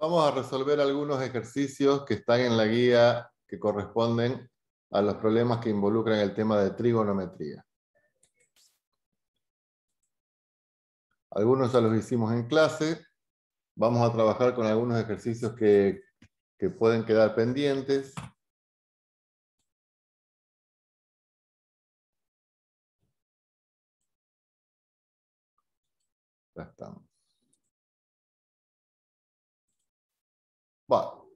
Vamos a resolver algunos ejercicios que están en la guía que corresponden a los problemas que involucran el tema de trigonometría. Algunos ya los hicimos en clase. Vamos a trabajar con algunos ejercicios que pueden quedar pendientes. Ya estamos. Bueno.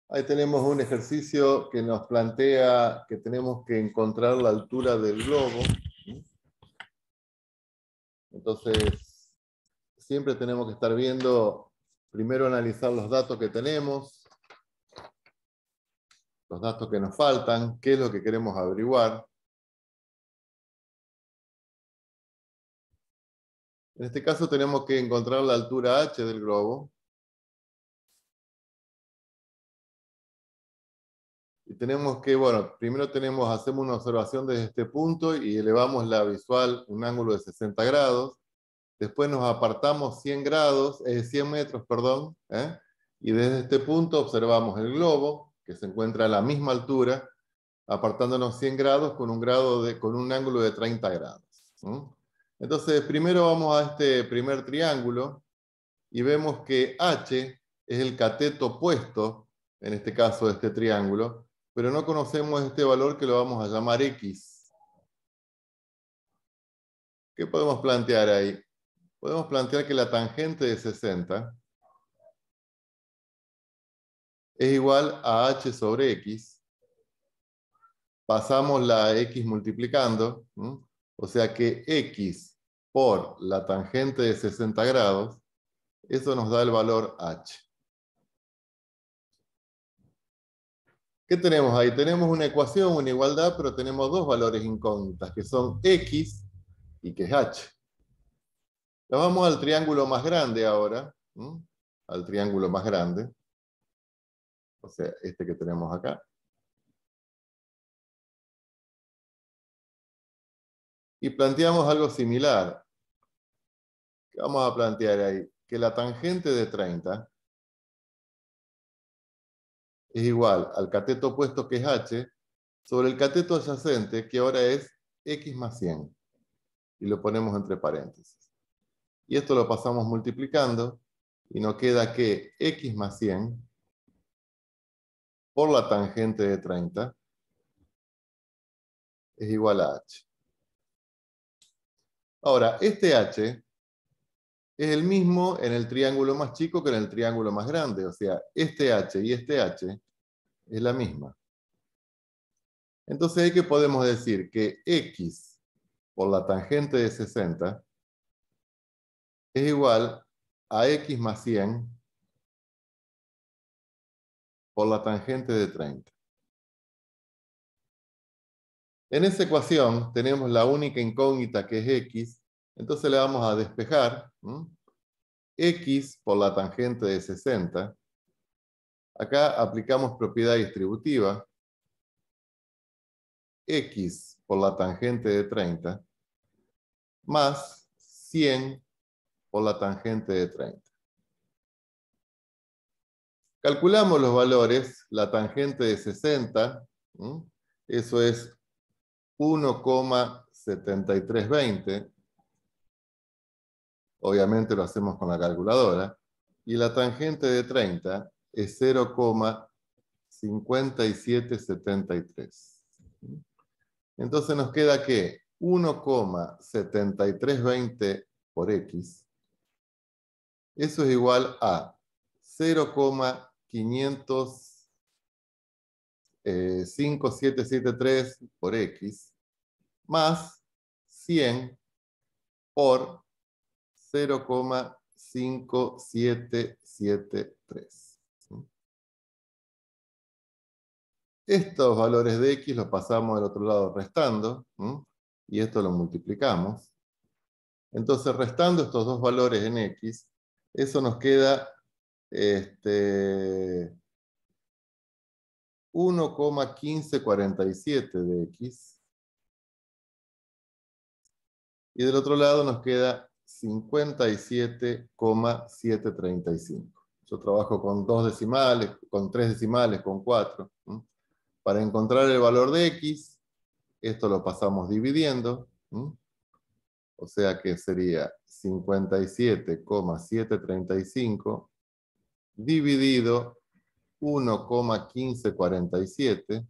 Ahí tenemos un ejercicio que nos plantea que tenemos que encontrar la altura del globo. Entonces, siempre tenemos que estar viendo, primero analizar los datos que tenemos, los datos que nos faltan, qué es lo que queremos averiguar. En este caso tenemos que encontrar la altura h del globo. Y tenemos que, bueno, primero hacemos una observación desde este punto y elevamos la visual un ángulo de 60 grados. Después nos apartamos 100 metros, perdón, y desde este punto observamos el globo, que se encuentra a la misma altura, apartándonos 100 grados con un ángulo de 30 grados. Entonces, primero vamos a este primer triángulo y vemos que H es el cateto opuesto, en este caso de este triángulo, pero no conocemos este valor que lo vamos a llamar X. ¿Qué podemos plantear ahí? Podemos plantear que la tangente de 60 es igual a h sobre x. Pasamos la x multiplicando, o sea que x por la tangente de 60 grados, eso nos da el valor h. ¿Qué tenemos ahí? Tenemos una ecuación, una igualdad, pero tenemos dos valores incógnitas, que son x y que es h. Nos vamos al triángulo más grande ahora, al triángulo más grande, o sea, este que tenemos acá. Y planteamos algo similar. ¿Qué vamos a plantear ahí? Que la tangente de 30 es igual al cateto opuesto, que es h, sobre el cateto adyacente, que ahora es x más 100. Y lo ponemos entre paréntesis. Y esto lo pasamos multiplicando, y nos queda que x más 100 por la tangente de 30 es igual a h. Ahora, este h es el mismo en el triángulo más chico que en el triángulo más grande. O sea, este h y este h es la misma. Entonces, ¿qué podemos decir? Que x por la tangente de 60 es igual a x más 100 por la tangente de 30. En esa ecuación tenemos la única incógnita, que es x, entonces le vamos a despejar. X por la tangente de 60. Acá aplicamos propiedad distributiva. X por la tangente de 30 más 100 por la tangente de 30. Calculamos los valores. La tangente de 60, eso es 1,7320. Obviamente lo hacemos con la calculadora. Y la tangente de 30 es 0,5773. Entonces nos queda que 1,7320 por x, eso es igual a 0,5773 por x más 100 por 0,5773. Estos valores de x los pasamos al otro lado restando, y esto lo multiplicamos. Entonces, restando estos dos valores en x, eso nos queda 1,1547 de x. Y del otro lado nos queda 57,735. Yo trabajo con 2 decimales, con 3 decimales, con 4. Para encontrar el valor de x, esto lo pasamos dividiendo. O sea que sería 57,735 dividido 1,1547.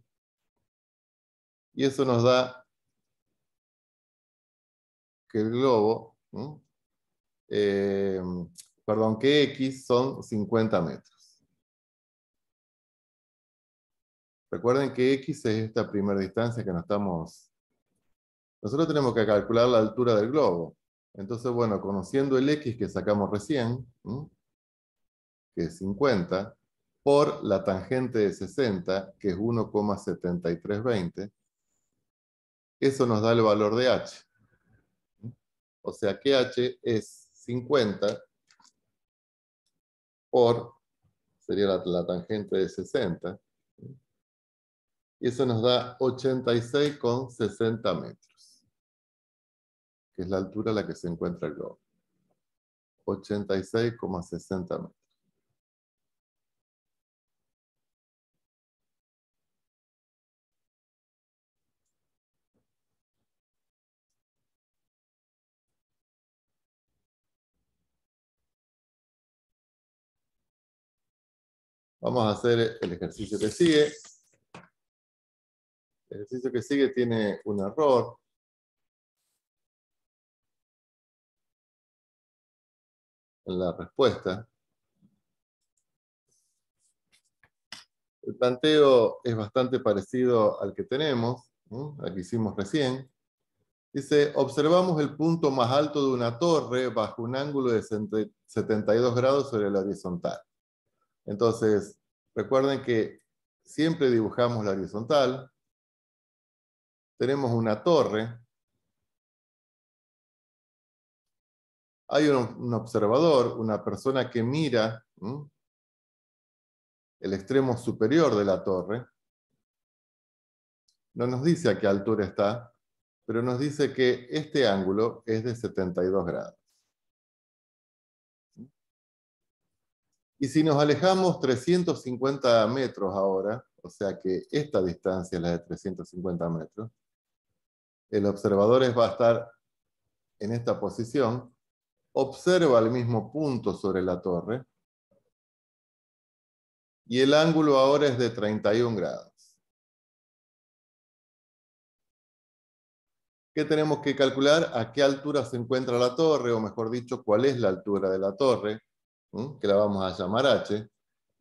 Y eso nos da que el globo, perdón, que X son 50 metros. Recuerden que X es esta primera distancia que nosotros tenemos que calcular la altura del globo. Entonces, bueno, conociendo el X que sacamos recién, que es 50, por la tangente de 60, que es 1,7320, eso nos da el valor de H. O sea que H es 50 por, sería la tangente de 60, y eso nos da 86,60 metros, que es la altura a la que se encuentra el globo. 86,60 metros. Vamos a hacer el ejercicio que sigue. El ejercicio que sigue tiene un error. En la respuesta. El planteo es bastante parecido al que tenemos, al que hicimos recién. Dice, observamos el punto más alto de una torre bajo un ángulo de 72 grados sobre la horizontal. Entonces, recuerden que siempre dibujamos la horizontal. Tenemos una torre. Hay un observador, una persona que mira el extremo superior de la torre. No nos dice a qué altura está, pero nos dice que este ángulo es de 72 grados. Y si nos alejamos 350 metros ahora, o sea que esta distancia es la de 350 metros, el observador va a estar en esta posición, observa el mismo punto sobre la torre, y el ángulo ahora es de 31 grados. ¿Qué tenemos que calcular? ¿A qué altura se encuentra la torre? O mejor dicho, ¿cuál es la altura de la torre? Que la vamos a llamar H.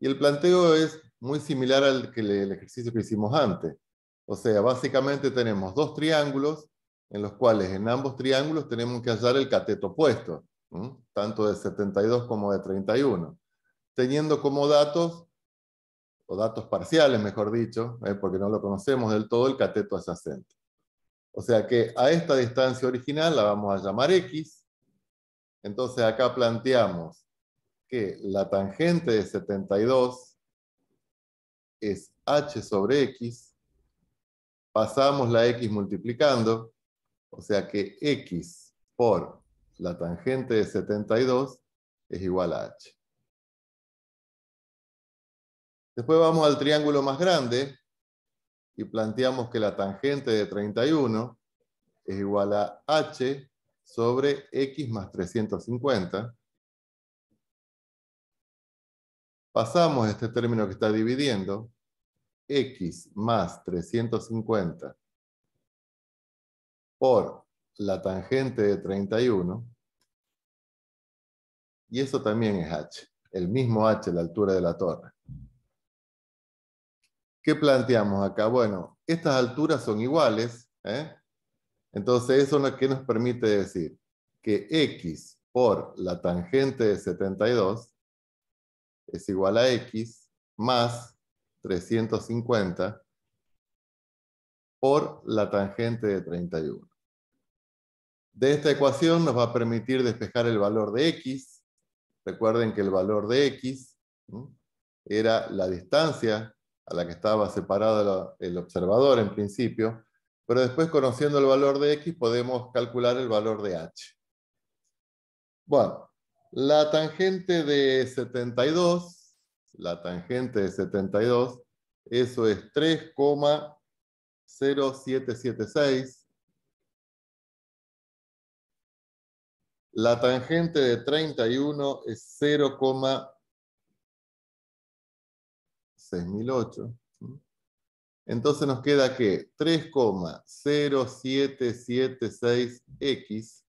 Y el planteo es muy similar al el ejercicio que hicimos antes. O sea, básicamente tenemos dos triángulos, en los cuales en ambos triángulos tenemos que hallar el cateto opuesto, tanto de 72 como de 31, teniendo como datos, o datos parciales, mejor dicho, porque no lo conocemos del todo, el cateto adyacente. O sea que a esta distancia original la vamos a llamar X. Entonces acá planteamos que la tangente de 72 es H sobre X. Pasamos la X multiplicando. O sea que X por la tangente de 72 es igual a H. Después vamos al triángulo más grande y planteamos que la tangente de 31 es igual a H sobre X más 350. Pasamos este término que está dividiendo, X más 350 por la tangente de 31, y eso también es H, el mismo H, la altura de la torre. ¿Qué planteamos acá? Bueno, estas alturas son iguales, entonces eso ¿qué nos permite decir? Que X por la tangente de 72 es igual a X más 350 por la tangente de 31. De esta ecuación nos va a permitir despejar el valor de X. Recuerden que el valor de X era la distancia a la que estaba separado el observador en principio, pero después, conociendo el valor de X, podemos calcular el valor de H. Bueno, la tangente de 72, eso es 3,0776. La tangente de 31 es 0,6008. Entonces nos queda que 3,0776x.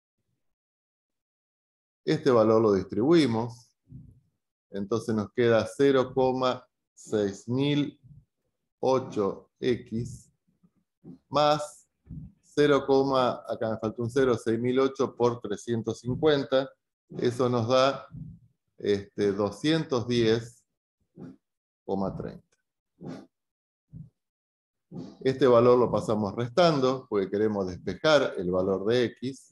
Este valor lo distribuimos. Entonces nos queda 0,6008x más 0, acá me falta un 0, 6008 por 350. Eso nos da 210,30. Este valor lo pasamos restando porque queremos despejar el valor de x.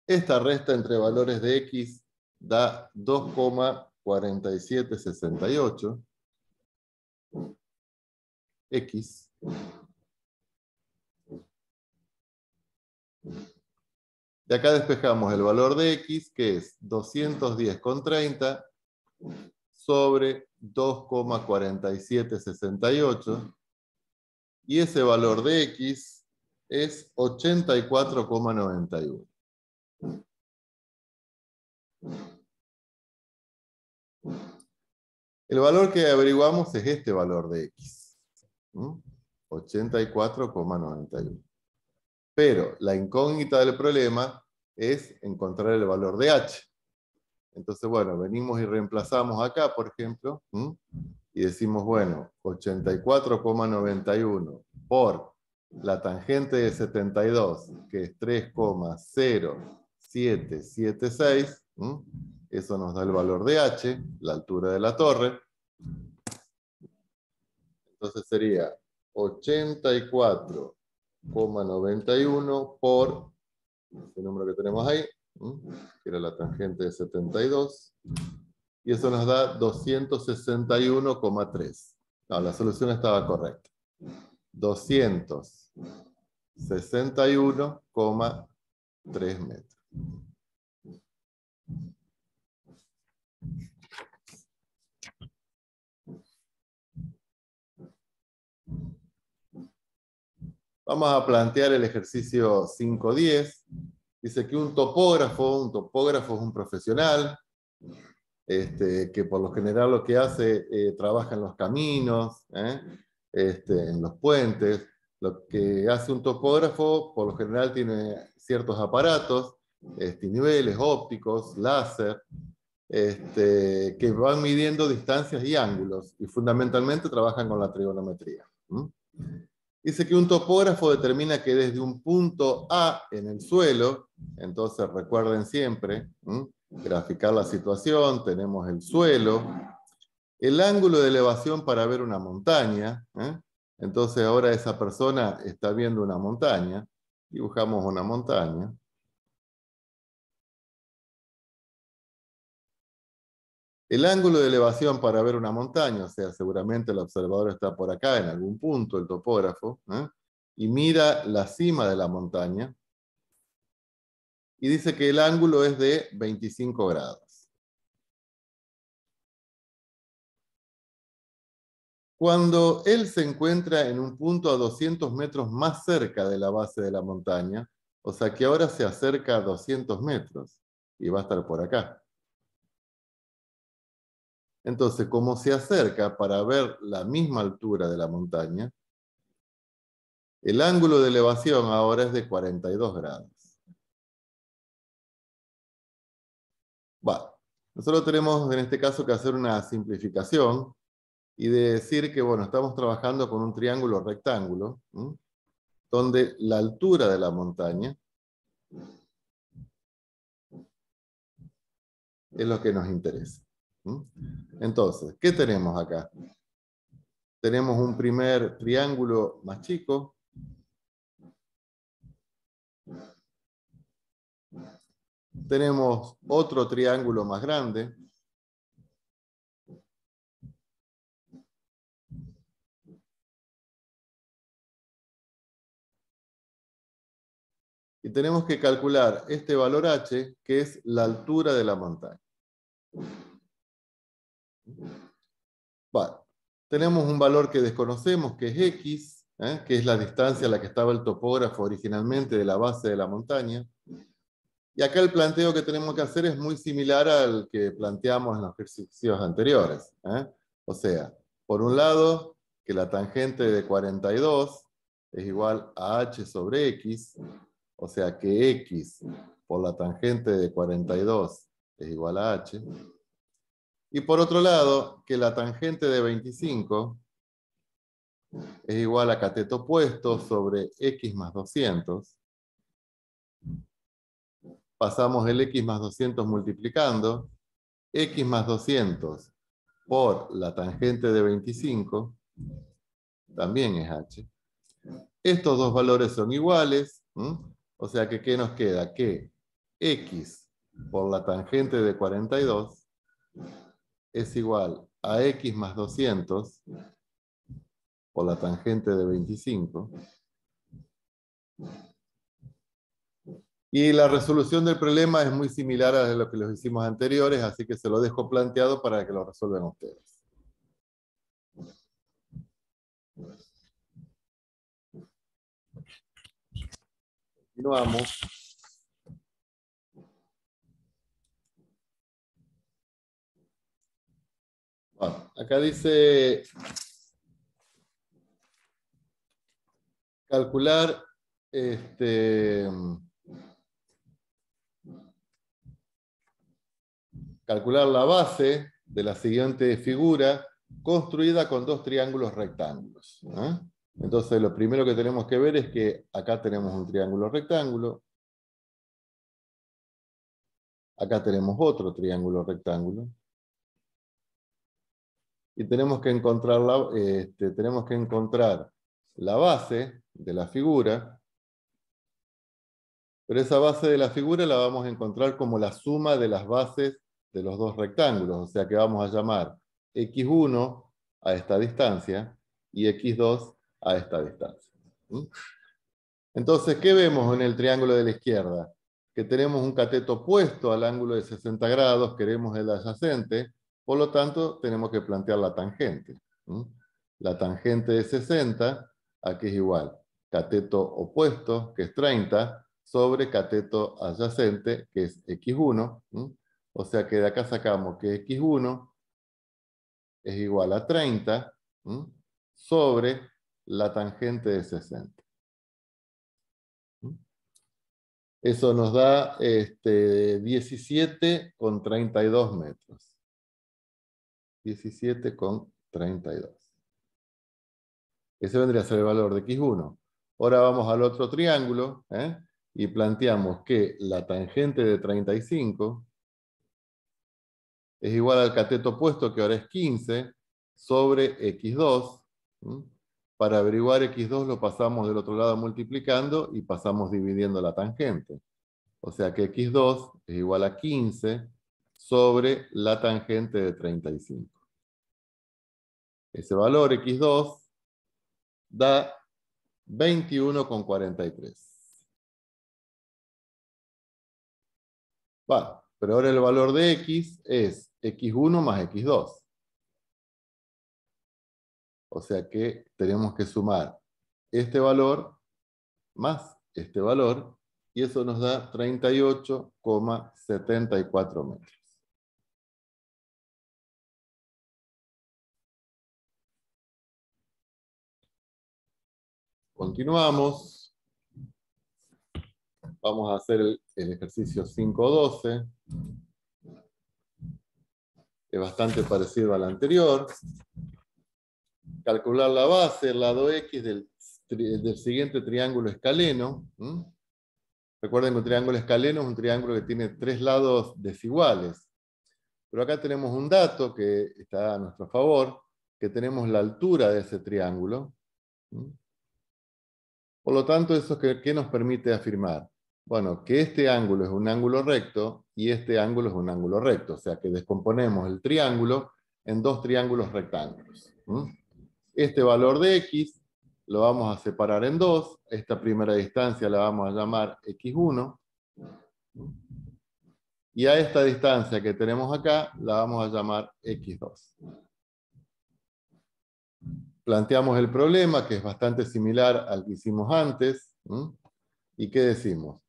Esta resta entre valores de x da 2,4768 x. De acá despejamos el valor de x, que es 210,30 sobre 2,4768. Y ese valor de x es 84,91. El valor que averiguamos es este valor de x. 84,91. Pero la incógnita del problema es encontrar el valor de h. Entonces, bueno, venimos y reemplazamos acá, por ejemplo, y decimos, bueno, 84,91 por la tangente de 72, que es 3,0776, eso nos da el valor de h, la altura de la torre. Entonces sería 84,91 por el número que tenemos ahí, que era la tangente de 72, y eso nos da 261,3. No, la solución estaba correcta. 261,3 metros. Vamos a plantear el ejercicio 5.10. Dice que un topógrafo es un profesional, que por lo general lo que hace, trabaja en los caminos, en los puentes. Lo que hace un topógrafo, por lo general, tiene ciertos aparatos, niveles ópticos, láser, que van midiendo distancias y ángulos, y fundamentalmente trabajan con la trigonometría. Dice que un topógrafo determina que desde un punto A en el suelo, entonces recuerden siempre, graficar la situación, tenemos el suelo, el ángulo de elevación para ver una montaña, entonces ahora esa persona está viendo una montaña, dibujamos una montaña. El ángulo de elevación para ver una montaña, o sea, seguramente el observador está por acá en algún punto, el topógrafo, y mira la cima de la montaña, y dice que el ángulo es de 25 grados. Cuando él se encuentra en un punto a 200 metros más cerca de la base de la montaña, o sea que ahora se acerca a 200 metros, y va a estar por acá. Entonces, como se acerca para ver la misma altura de la montaña, el ángulo de elevación ahora es de 42 grados. Nosotros tenemos en este caso que hacer una simplificación y de decir que, bueno, estamos trabajando con un triángulo rectángulo, donde la altura de la montaña es lo que nos interesa. Entonces, ¿qué tenemos acá? Tenemos un primer triángulo más chico. Tenemos otro triángulo más grande. Y tenemos que calcular este valor h, que es la altura de la montaña. Vale. Tenemos un valor que desconocemos, que es x, que es la distancia a la que estaba el topógrafo originalmente de la base de la montaña. Y acá el planteo que tenemos que hacer es muy similar al que planteamos en los ejercicios anteriores. O sea, por un lado, que la tangente de 42 es igual a h sobre x, o sea que x por la tangente de 42 es igual a h. Y por otro lado, que la tangente de 25 es igual a cateto opuesto sobre x más 200. Pasamos el x más 200 multiplicando. X más 200 por la tangente de 25 también es h. Estos dos valores son iguales. O sea que ¿qué nos queda? Que x por la tangente de 42 es igual a x más 200 por la tangente de 25. Y la resolución del problema es muy similar a lo que los hicimos anteriores, así que se lo dejo planteado para que lo resuelvan ustedes. Continuamos. Bueno, acá dice calcular calcular la base de la siguiente figura construida con dos triángulos rectángulos. Entonces lo primero que tenemos que ver es que acá tenemos un triángulo rectángulo, acá tenemos otro triángulo rectángulo, y tenemos que encontrar la base de la figura, pero esa base de la figura la vamos a encontrar como la suma de las bases de los dos rectángulos, o sea que vamos a llamar x1 a esta distancia y x2 a esta distancia. Entonces, ¿qué vemos en el triángulo de la izquierda? Que tenemos un cateto opuesto al ángulo de 60 grados, queremos el adyacente, por lo tanto tenemos que plantear la tangente. La tangente de 60, aquí es igual, cateto opuesto, que es 30, sobre cateto adyacente, que es x1. O sea que de acá sacamos que x1 es igual a 30 sobre la tangente de 60. Eso nos da 17,32 metros. 17,32. Ese vendría a ser el valor de x1. Ahora vamos al otro triángulo y planteamos que la tangente de 35 es igual al cateto opuesto, que ahora es 15, sobre x2. Para averiguar x2 lo pasamos del otro lado multiplicando y pasamos dividiendo la tangente. O sea que x2 es igual a 15 sobre la tangente de 35. Ese valor x2 da 21,43. Vale, pero ahora el valor de x es x1 más x2. O sea que tenemos que sumar este valor más este valor, y eso nos da 38,74 metros. Continuamos. Vamos a hacer el ejercicio 5.12. Es bastante parecido al anterior. Calcular la base, el lado X del siguiente triángulo escaleno. Recuerden que un triángulo escaleno es un triángulo que tiene tres lados desiguales. Pero acá tenemos un dato que está a nuestro favor, que tenemos la altura de ese triángulo. Por lo tanto, ¿eso qué nos permite afirmar? Bueno, que este ángulo es un ángulo recto y este ángulo es un ángulo recto. O sea que descomponemos el triángulo en dos triángulos rectángulos. Este valor de x lo vamos a separar en dos. Esta primera distancia la vamos a llamar x1. Y a esta distancia que tenemos acá, la vamos a llamar x2. Planteamos el problema, que es bastante similar al que hicimos antes. ¿Y qué decimos?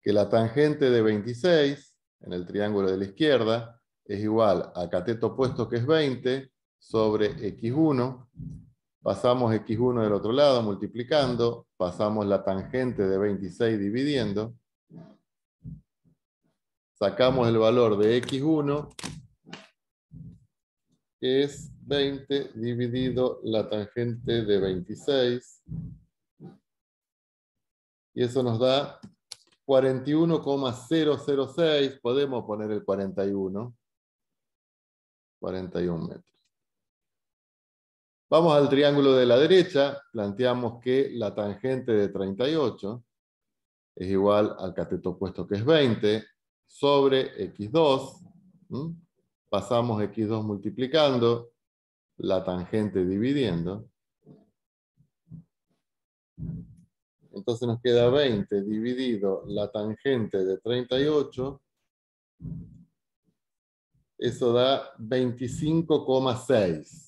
Que la tangente de 26, en el triángulo de la izquierda, es igual a cateto opuesto, que es 20, sobre x1. Pasamos x1 del otro lado, multiplicando. Pasamos la tangente de 26 dividiendo. Sacamos el valor de x1, que es 20 dividido la tangente de 26. Y eso nos da 41,006. Podemos poner el 41. 41 metros. Vamos al triángulo de la derecha. Planteamos que la tangente de 38 es igual al cateto opuesto, que es 20, sobre x2. Pasamos x2 multiplicando, la tangente dividiendo. Entonces nos queda 20 dividido la tangente de 38. Eso da 25,6.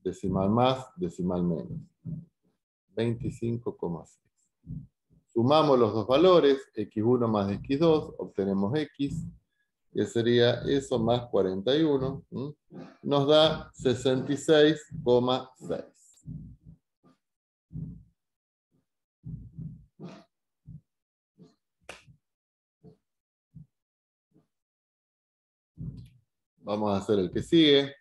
Decimal más, decimal menos. 25,6. Sumamos los dos valores, x1 más x2, obtenemos x, que sería eso más 41. Nos da 66,6. Vamos a hacer el que sigue.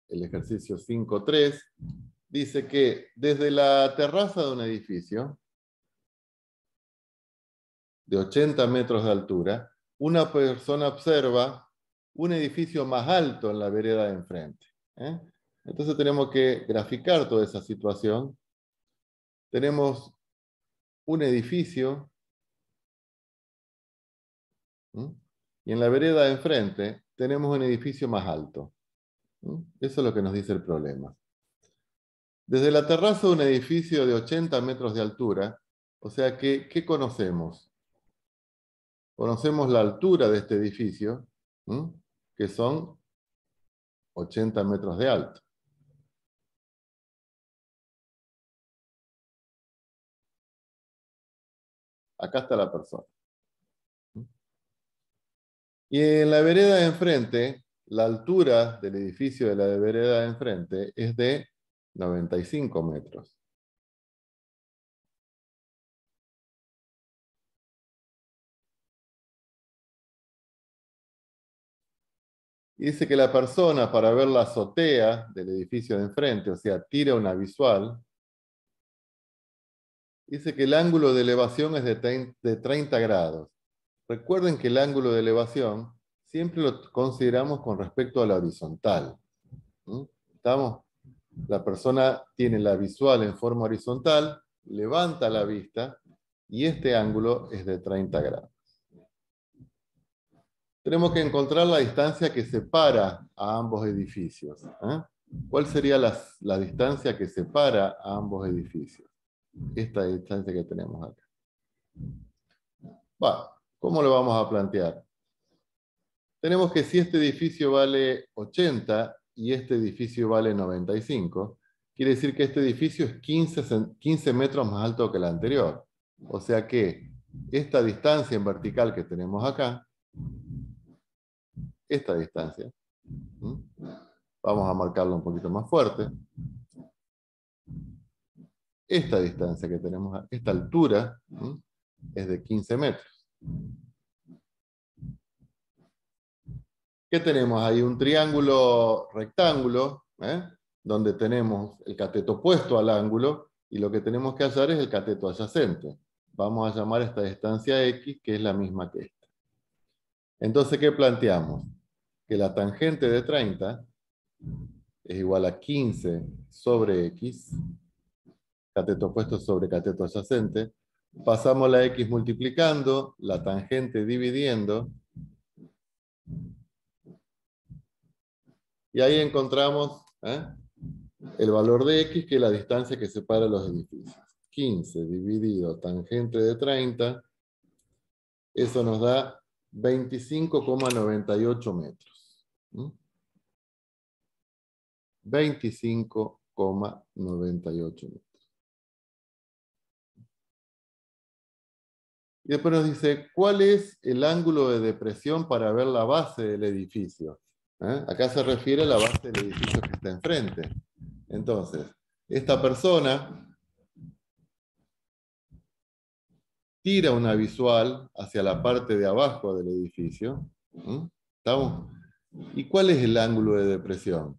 El ejercicio 5.3. Dice que desde la terraza de un edificio de 80 metros de altura, una persona observa un edificio más alto en la vereda de enfrente. Entonces tenemos que graficar toda esa situación. Tenemos un edificio, y en la vereda de enfrente tenemos un edificio más alto. Eso es lo que nos dice el problema. Desde la terraza de un edificio de 80 metros de altura, o sea que, ¿qué conocemos? Conocemos la altura de este edificio, que son 80 metros de alto. Acá está la persona. Y en la vereda de enfrente, la altura del edificio de la vereda de enfrente es de 95 metros. Y dice que la persona, para ver la azotea del edificio de enfrente, o sea, tira una visual, dice que el ángulo de elevación es de 30 grados. Recuerden que el ángulo de elevación siempre lo consideramos con respecto a la horizontal. ¿Estamos? La persona tiene la visual en forma horizontal, levanta la vista, y este ángulo es de 30 grados. Tenemos que encontrar la distancia que separa a ambos edificios. ¿Cuál sería la distancia que separa a ambos edificios? Esta distancia que tenemos acá. Bueno, ¿cómo lo vamos a plantear? Tenemos que si este edificio vale 80 y este edificio vale 95, quiere decir que este edificio es 15 metros más alto que el anterior. O sea que esta distancia en vertical que tenemos acá, esta distancia, vamos a marcarlo un poquito más fuerte. Esta distancia que tenemos, esta altura, es de 15 metros. ¿Qué tenemos ahí? Un triángulo rectángulo, donde tenemos el cateto opuesto al ángulo, y lo que tenemos que hallar es el cateto adyacente. Vamos a llamar esta distancia x, que es la misma que esta. Entonces, ¿qué planteamos? Que la tangente de 30 es igual a 15 sobre x, cateto opuesto sobre cateto adyacente. Pasamos la x multiplicando, la tangente dividiendo, y ahí encontramos el valor de x, que es la distancia que separa los edificios. 15 dividido tangente de 30, eso nos da 25,98 metros. 25,98 metros. Y después nos dice, ¿cuál es el ángulo de depresión para ver la base del edificio? Acá se refiere a la base del edificio que está enfrente. Entonces, esta persona tira una visual hacia la parte de abajo del edificio. ¿Estamos? ¿Y cuál es el ángulo de depresión?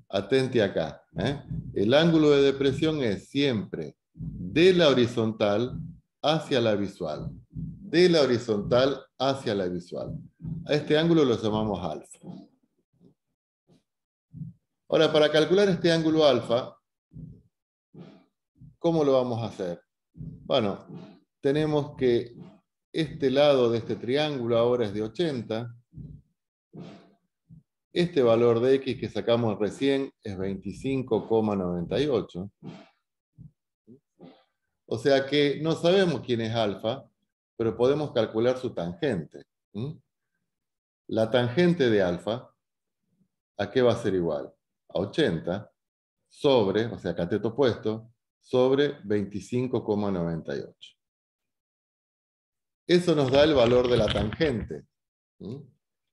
Atente acá. El ángulo de depresión es siempre de la horizontal hacia la visual. De la horizontal hacia la visual. A este ángulo lo llamamos alfa. Ahora, para calcular este ángulo alfa, ¿cómo lo vamos a hacer? Bueno, tenemos que este lado de este triángulo ahora es de 80. Este valor de x que sacamos recién es 25,98. O sea que no sabemos quién es alfa, pero podemos calcular su tangente. La tangente de alfa, ¿a qué va a ser igual? A 80 sobre, o sea, cateto opuesto, sobre 25,98. Eso nos da el valor de la tangente.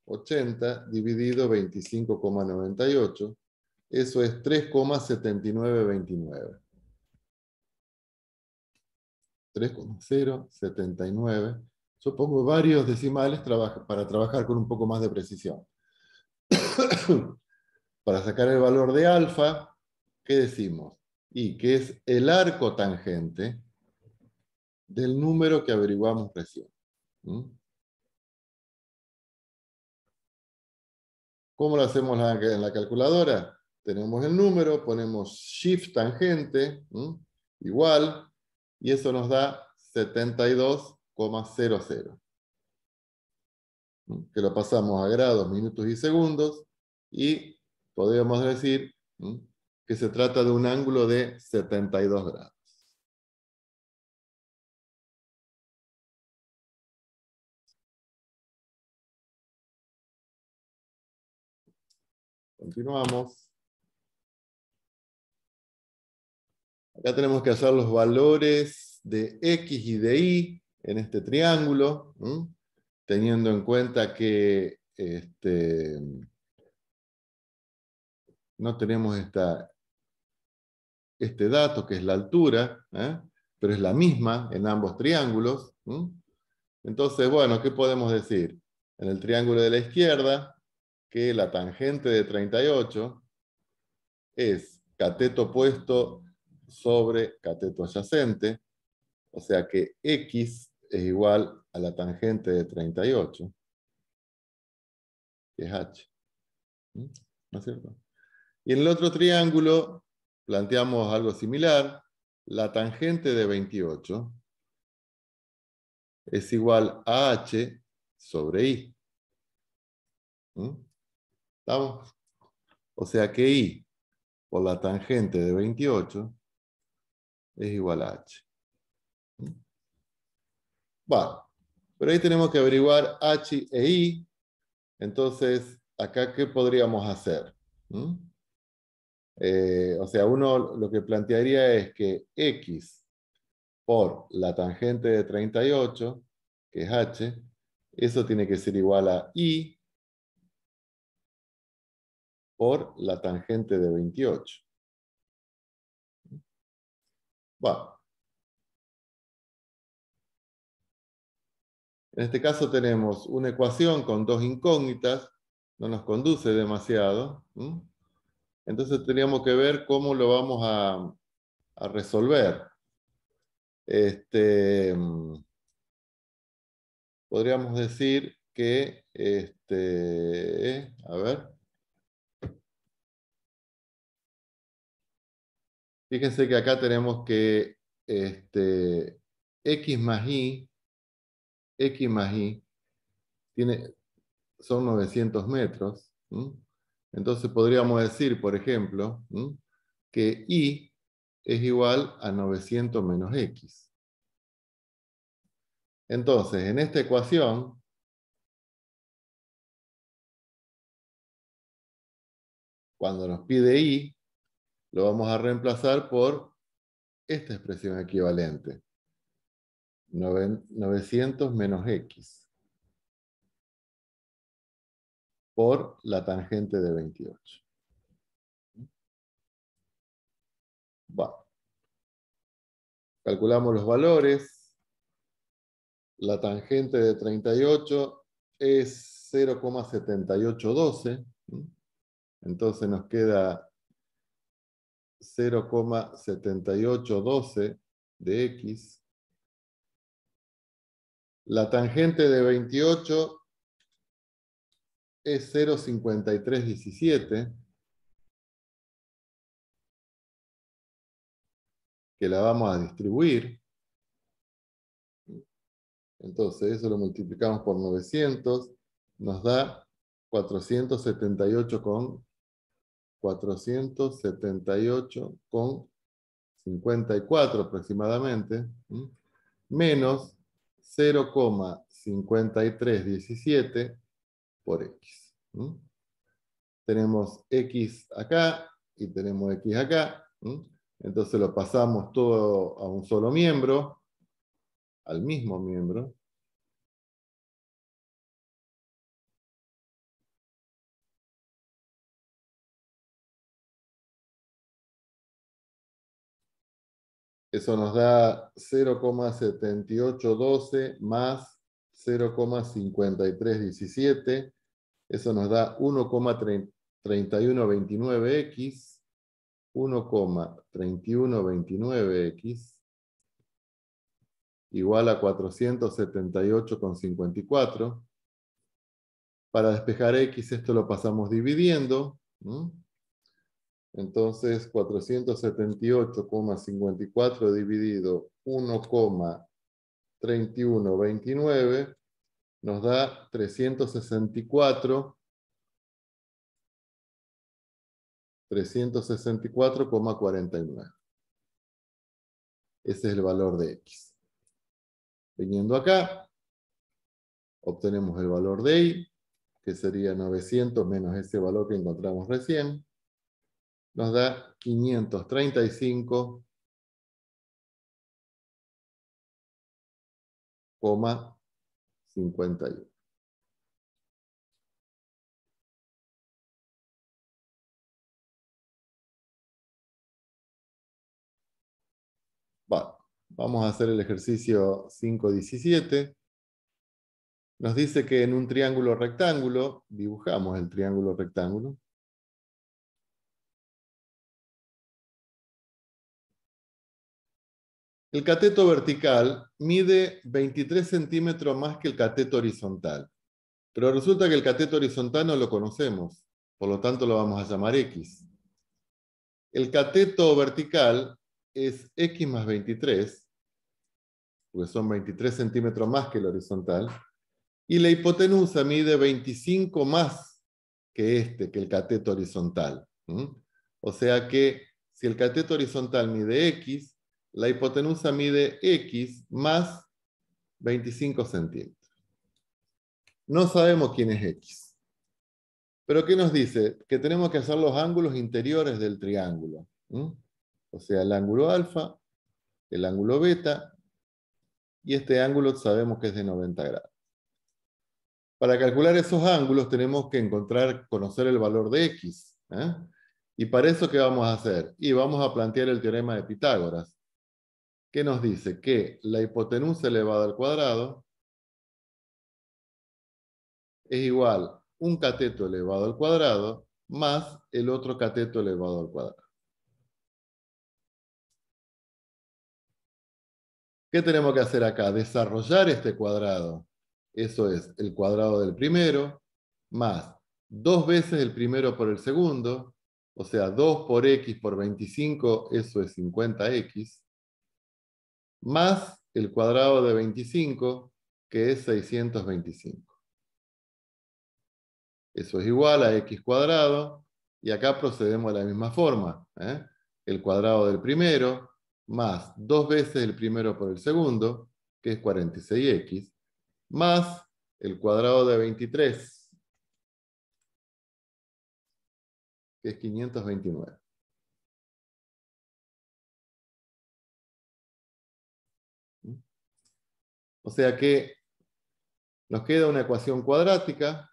80 dividido 25,98. Eso es 3,7929. 3,079. Yo pongo varios decimales para trabajar con un poco más de precisión. Para sacar el valor de alfa, ¿qué decimos? Y que es el arco tangente del número que averiguamos recién. ¿Cómo lo hacemos en la calculadora? Tenemos el número, ponemos shift tangente, igual, y eso nos da 72,00. Que lo pasamos a grados, minutos y segundos, y podríamos decir que se trata de un ángulo de 72 grados. Continuamos. Acá tenemos que hallar los valores de x y de y en este triángulo, teniendo en cuenta que no tenemos este dato, que es la altura, pero es la misma en ambos triángulos. Entonces, bueno, ¿qué podemos decir? En el triángulo de la izquierda, que la tangente de 38 es cateto opuesto sobre cateto adyacente, o sea que x es igual a la tangente de 38, que es h. ¿No es cierto? Y en el otro triángulo planteamos algo similar. La tangente de 28 es igual a h sobre i. ¿Estamos? O sea que i por la tangente de 28 es igual a h. Bueno, pero ahí tenemos que averiguar h e i. Entonces, acá, ¿qué podríamos hacer? O sea, uno lo que plantearía es que x por la tangente de 38, que es h, eso tiene que ser igual a i por la tangente de 28. Bueno, en este caso tenemos una ecuación con dos incógnitas, no nos conduce demasiado. Entonces teníamos que ver cómo lo vamos a resolver. Podríamos decir que, a ver, fíjense que acá tenemos que x más y son 900 metros. Entonces podríamos decir, por ejemplo, que y es igual a 900 menos x. Entonces, en esta ecuación, cuando nos pide y, lo vamos a reemplazar por esta expresión equivalente. 900 menos x por la tangente de 28. Bueno, calculamos los valores. La tangente de 38 es 0,7812. Entonces nos queda 0,7812 de x. La tangente de 28 es 0,5317, que la vamos a distribuir. Entonces eso lo multiplicamos por 900, nos da 478,54 aproximadamente, menos 0,5317 por x. Tenemos x acá y tenemos x acá. Entonces lo pasamos todo a un solo miembro, al mismo miembro. Eso nos da 0,7812 más 0,5317. Eso nos da 1,3129x. 1,3129x igual a 478,54. Para despejar x, esto lo pasamos dividiendo. Entonces, 478,54 dividido 1,3129 nos da 364,49. Ese es el valor de x. Viniendo acá, obtenemos el valor de y, que sería 900 menos ese valor que encontramos recién. Nos da 535,51. Bueno, vamos a hacer el ejercicio 5.17. Nos dice que en un triángulo rectángulo, dibujamos el triángulo rectángulo. El cateto vertical mide 23 centímetros más que el cateto horizontal. Pero resulta que el cateto horizontal no lo conocemos, por lo tanto lo vamos a llamar X. El cateto vertical es X más 23, porque son 23 centímetros más que el horizontal, y la hipotenusa mide 25 más que el cateto horizontal. O sea que si el cateto horizontal mide X, la hipotenusa mide X más 25 centímetros. No sabemos quién es X. Pero ¿qué nos dice? Que tenemos que hacer los ángulos interiores del triángulo. O sea, el ángulo alfa, el ángulo beta, y este ángulo sabemos que es de 90 grados. Para calcular esos ángulos tenemos que conocer el valor de X. Y para eso, ¿qué vamos a hacer? Y vamos a plantear el teorema de Pitágoras, que nos dice que la hipotenusa elevada al cuadrado es igual a un cateto elevado al cuadrado más el otro cateto elevado al cuadrado. ¿Qué tenemos que hacer acá? Desarrollar este cuadrado. Eso es el cuadrado del primero, más 2 veces el primero por el segundo, o sea, 2 por x por 25, eso es 50x, más el cuadrado de 25, que es 625. Eso es igual a x cuadrado, y acá procedemos de la misma forma. el cuadrado del primero, más 2 veces el primero por el segundo, que es 46x, más el cuadrado de 23, que es 529. O sea que nos queda una ecuación cuadrática.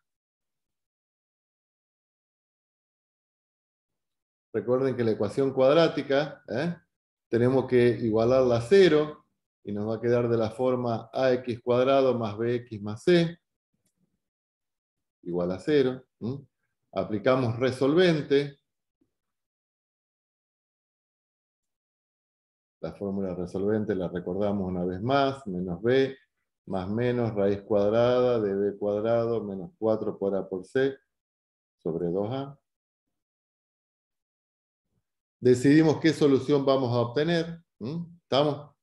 Recuerden que la ecuación cuadrática tenemos que igualarla a 0 y nos va a quedar de la forma ax cuadrado más bx más c igual a 0. Aplicamos resolvente. La fórmula resolvente la recordamos una vez más, menos b más menos raíz cuadrada de b cuadrado menos 4 por a por c sobre 2a. Decidimos qué solución vamos a obtener. ¿Estamos?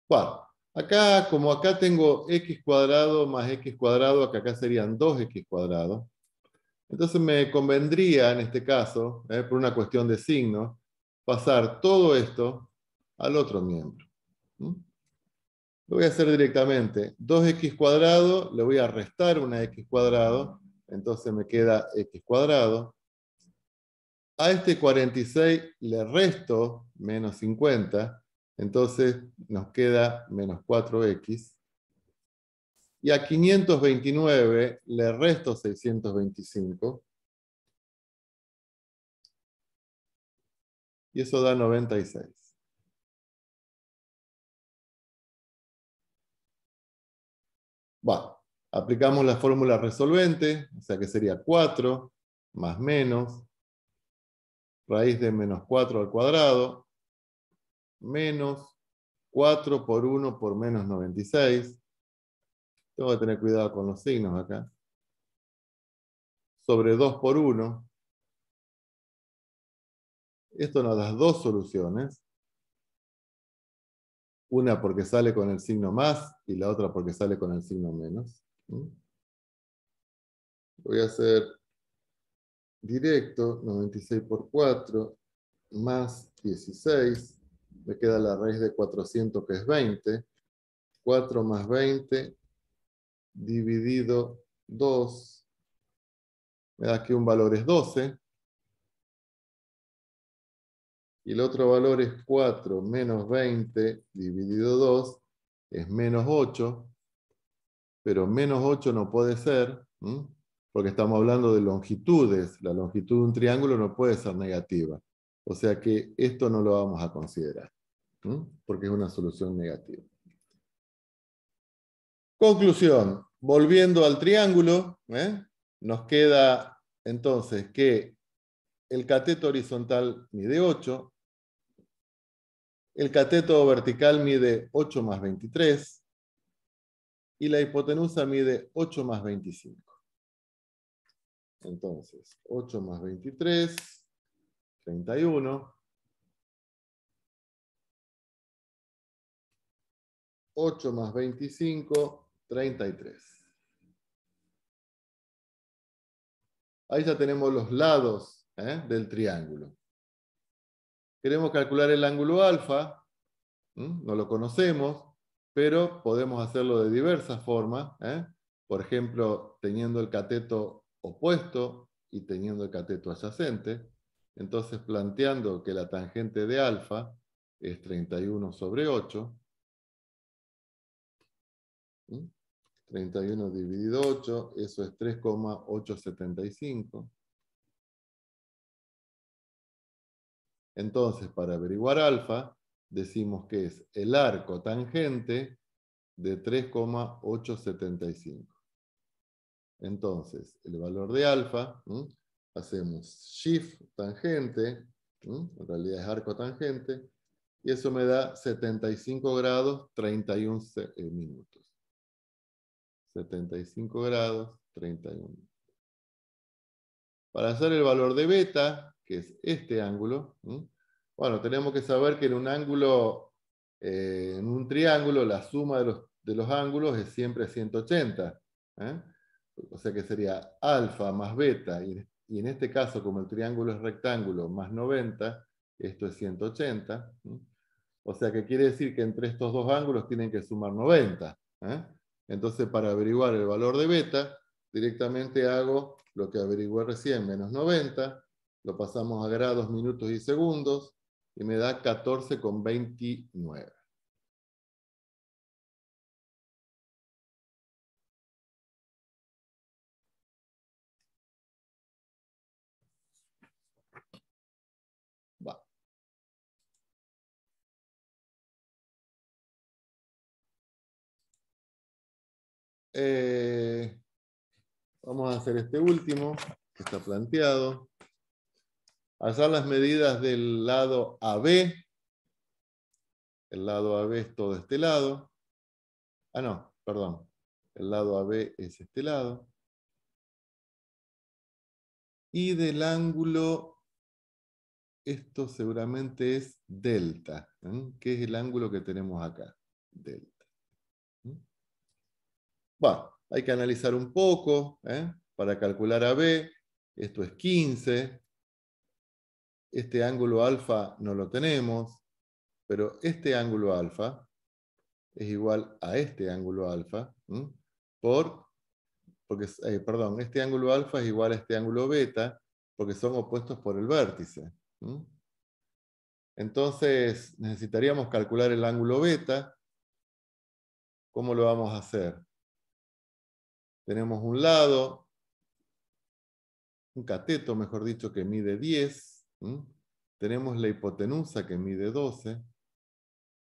Bueno, acá, como acá tengo x cuadrado más x cuadrado, que acá serían 2x cuadrado, entonces me convendría, en este caso, por una cuestión de signo, pasar todo esto al otro miembro. Lo voy a hacer directamente. 2x cuadrado, le voy a restar una x cuadrado, entonces me queda x cuadrado. A este 46 le resto menos 50, entonces nos queda menos 4x. Y a 529 le resto 625. Y eso da 96. Bueno, aplicamos la fórmula resolvente, o sea que sería 4 más menos raíz de menos 4 al cuadrado, menos 4 por 1 por menos 96. Tengo que tener cuidado con los signos acá. Sobre 2 por 1. Esto nos da dos soluciones. Una porque sale con el signo más y la otra porque sale con el signo menos. Voy a hacer directo, 96 por 4 más 16. Me queda la raíz de 400 que es 20. 4 más 20 dividido 2. Me da que un valor es 12. Y el otro valor es 4 menos 20 dividido 2 es menos 8. Pero menos 8 no puede ser, porque estamos hablando de longitudes. La longitud de un triángulo no puede ser negativa. O sea que esto no lo vamos a considerar, porque es una solución negativa. Conclusión. Volviendo al triángulo, nos queda entonces que el cateto horizontal mide 8, el cateto vertical mide 8 más 23 y la hipotenusa mide 8 más 25. Entonces, 8 más 23, 31. 8 más 25, 33. Ahí ya tenemos los lados del triángulo. Queremos calcular el ángulo alfa. No lo conocemos, pero podemos hacerlo de diversas formas. Por ejemplo, teniendo el cateto opuesto y teniendo el cateto adyacente. Entonces, planteando que la tangente de alfa es 31 sobre 8. 31 dividido 8, eso es 3,875. Entonces, para averiguar alfa, decimos que es el arco tangente de 3,875. Entonces, el valor de alfa, hacemos shift tangente, en realidad es arco tangente, y eso me da 75 grados 31 minutos. 75 grados 31. Para hacer el valor de beta, que es este ángulo, bueno, tenemos que saber que en un ángulo, en un triángulo, la suma de los ángulos es siempre 180. O sea que sería alfa más beta, y en este caso, como el triángulo es rectángulo, más 90, esto es 180. O sea que quiere decir que entre estos dos ángulos tienen que sumar 90. Entonces, para averiguar el valor de beta, directamente hago lo que averigué recién, menos 90, lo pasamos a grados, minutos y segundos, y me da 14,29. Va. Vamos a hacer este último, que está planteado. Hallar las medidas del lado AB. El lado AB es todo este lado. Ah, no, perdón. El lado AB es este lado. Y del ángulo, esto seguramente es delta, que es el ángulo que tenemos acá, delta. Bueno, hay que analizar un poco, para calcular AB, esto es 15, este ángulo alfa no lo tenemos, pero este ángulo alfa es igual a este ángulo alfa, perdón, este ángulo alfa es igual a este ángulo beta, porque son opuestos por el vértice. Entonces, necesitaríamos calcular el ángulo beta. ¿Cómo lo vamos a hacer? Tenemos un lado, un cateto, mejor dicho, que mide 10. Tenemos la hipotenusa que mide 12.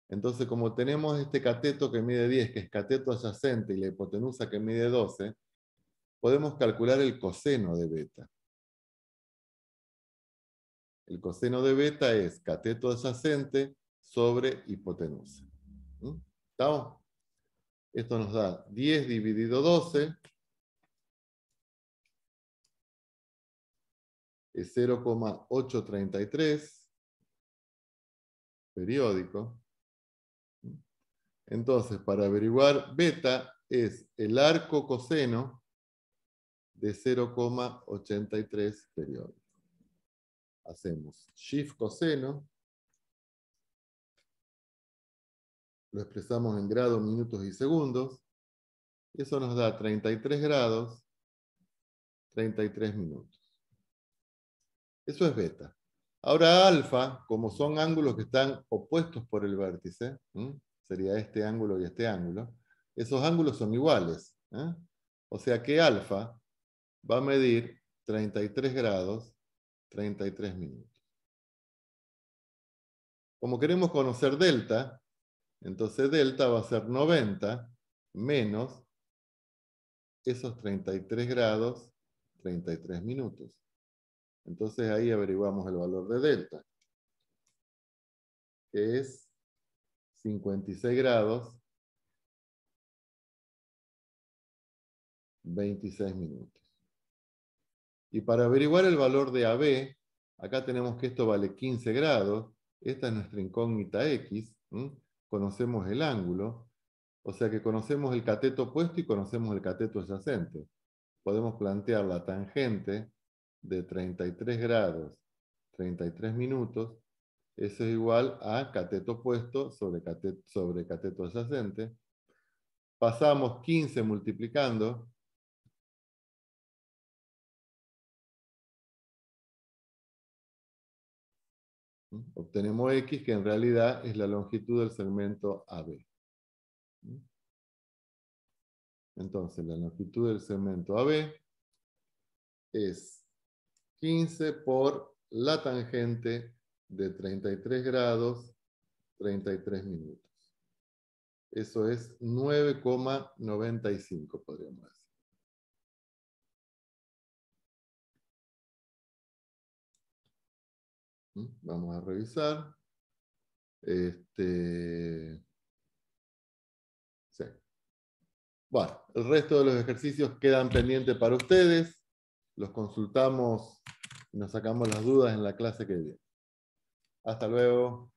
Entonces, como tenemos este cateto que mide 10, que es cateto adyacente, y la hipotenusa que mide 12, podemos calcular el coseno de beta. El coseno de beta es cateto adyacente sobre hipotenusa. ¿Estamos? Esto nos da 10 dividido 12, es 0,833, periódico. Entonces, para averiguar beta es el arco coseno de 0,83 periódico. Hacemos shift coseno, lo expresamos en grados, minutos y segundos, y eso nos da 33 grados, 33 minutos. Eso es beta. Ahora alfa, como son ángulos que están opuestos por el vértice, sería este ángulo y este ángulo, esos ángulos son iguales. O sea que alfa va a medir 33 grados, 33 minutos. Como queremos conocer delta, entonces delta va a ser 90 menos esos 33 grados, 33 minutos. Entonces ahí averiguamos el valor de delta, que es 56 grados, 26 minutos. Y para averiguar el valor de AB, acá tenemos que esto vale 15 grados, esta es nuestra incógnita X, conocemos el ángulo, o sea que conocemos el cateto opuesto y conocemos el cateto adyacente. Podemos plantear la tangente de 33 grados, 33 minutos, eso es igual a cateto opuesto sobre cateto adyacente. Pasamos 15 multiplicando, obtenemos X, que en realidad es la longitud del segmento AB. Entonces, la longitud del segmento AB es 15 por la tangente de 33 grados, 33 minutos. Eso es 9,95, podríamos decir. Vamos a revisar. Sí. Bueno, el resto de los ejercicios quedan pendientes para ustedes. Los consultamos y nos sacamos las dudas en la clase que viene. Hasta luego.